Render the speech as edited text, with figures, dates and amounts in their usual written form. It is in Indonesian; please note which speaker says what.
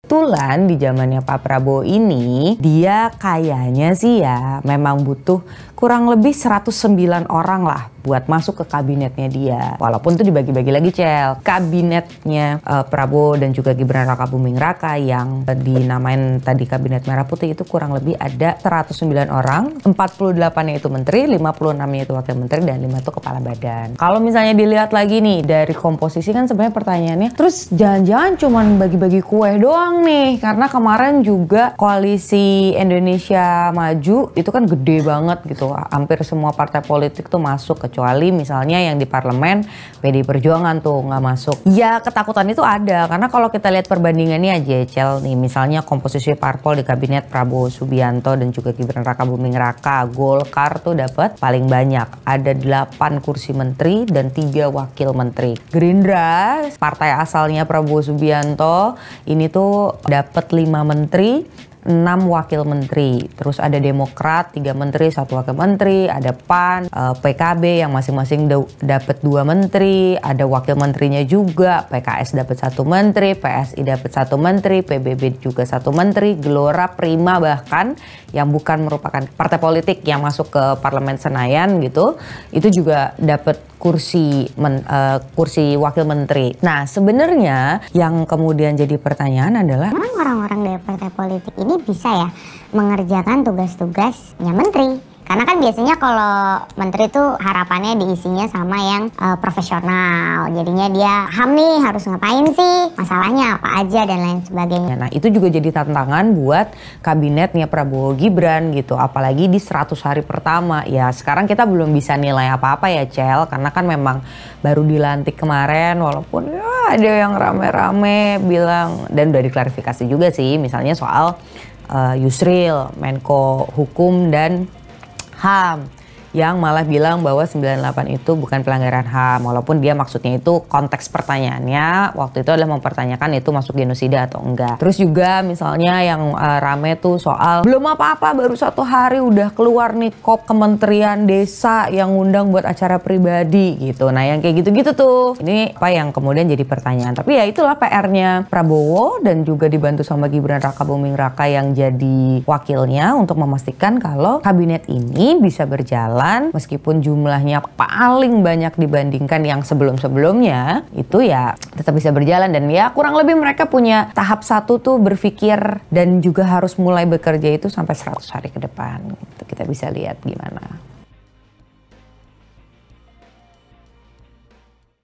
Speaker 1: Kebetulan di zamannya Pak Prabowo ini, dia kayaknya sih ya memang butuh kurang lebih 109 orang lah buat masuk ke kabinetnya dia. Walaupun itu dibagi-bagi lagi, Cel. Kabinetnya Prabowo dan juga Gibran Rakabuming Raka yang dinamain tadi Kabinet Merah Putih itu kurang lebih ada 109 orang. 48-nya itu menteri, 56-nya itu wakil menteri, dan 5 itu kepala badan. Kalau misalnya dilihat lagi nih dari komposisi kan sebenarnya pertanyaannya, terus jangan-jangan cuman bagi-bagi kue doang nih, karena kemarin juga koalisi Indonesia Maju itu kan gede banget gitu, hampir semua partai politik tuh masuk, kecuali misalnya yang di parlemen PDI Perjuangan tuh nggak masuk. Ya ketakutan itu ada, karena kalau kita lihat perbandingannya aja, Cel, nih misalnya komposisi parpol di kabinet Prabowo Subianto dan juga Gibran Rakabuming Raka, Golkar tuh dapat paling banyak, ada 8 kursi menteri dan 3 wakil menteri. Gerindra, partai asalnya Prabowo Subianto, ini tuh dapat 5 menteri, 6 wakil menteri. Terus ada Demokrat 3 menteri, 1 wakil menteri, ada PAN, PKB yang masing-masing dapat 2 menteri, ada wakil menterinya juga, PKS dapat 1 menteri, PSI dapat 1 menteri, PBB juga 1 menteri, Gelora, Prima bahkan yang bukan merupakan partai politik yang masuk ke Parlemen Senayan gitu, itu juga dapat kursi wakil menteri. Nah, sebenarnya yang kemudian jadi pertanyaan adalah
Speaker 2: orang-orang dari partai politik ini bisa ya mengerjakan tugas-tugasnya menteri. Karena kan biasanya kalau menteri tuh harapannya diisinya sama yang profesional. Jadinya dia nih harus ngapain sih, masalahnya apa aja dan lain sebagainya.
Speaker 1: Nah itu juga jadi tantangan buat kabinetnya Prabowo Gibran gitu. Apalagi di 100 hari pertama. Ya sekarang kita belum bisa nilai apa-apa ya, Cel. Karena kan memang baru dilantik kemarin. Walaupun ya ada yang rame-rame bilang, dan udah diklarifikasi juga sih. Misalnya soal Yusril, Menko Hukum dan HAM, yang malah bilang bahwa 98 itu bukan pelanggaran HAM, walaupun dia maksudnya itu konteks pertanyaannya waktu itu adalah mempertanyakan itu masuk genosida atau enggak. Terus juga misalnya yang rame tuh soal belum apa-apa baru 1 hari udah keluar nih kop Kementerian Desa yang ngundang buat acara pribadi gitu. Nah yang kayak gitu-gitu tuh, ini apa yang kemudian jadi pertanyaan. Tapi ya itulah PR-nya Prabowo dan juga dibantu sama Gibran Rakabuming Raka yang jadi wakilnya untuk memastikan kalau kabinet ini bisa berjalan meskipun jumlahnya paling banyak dibandingkan yang sebelum-sebelumnya, itu ya tetap bisa berjalan. Dan ya kurang lebih mereka punya tahap 1 tuh berpikir dan juga harus mulai bekerja itu sampai 100 hari ke depan gitu. Kita bisa lihat gimana.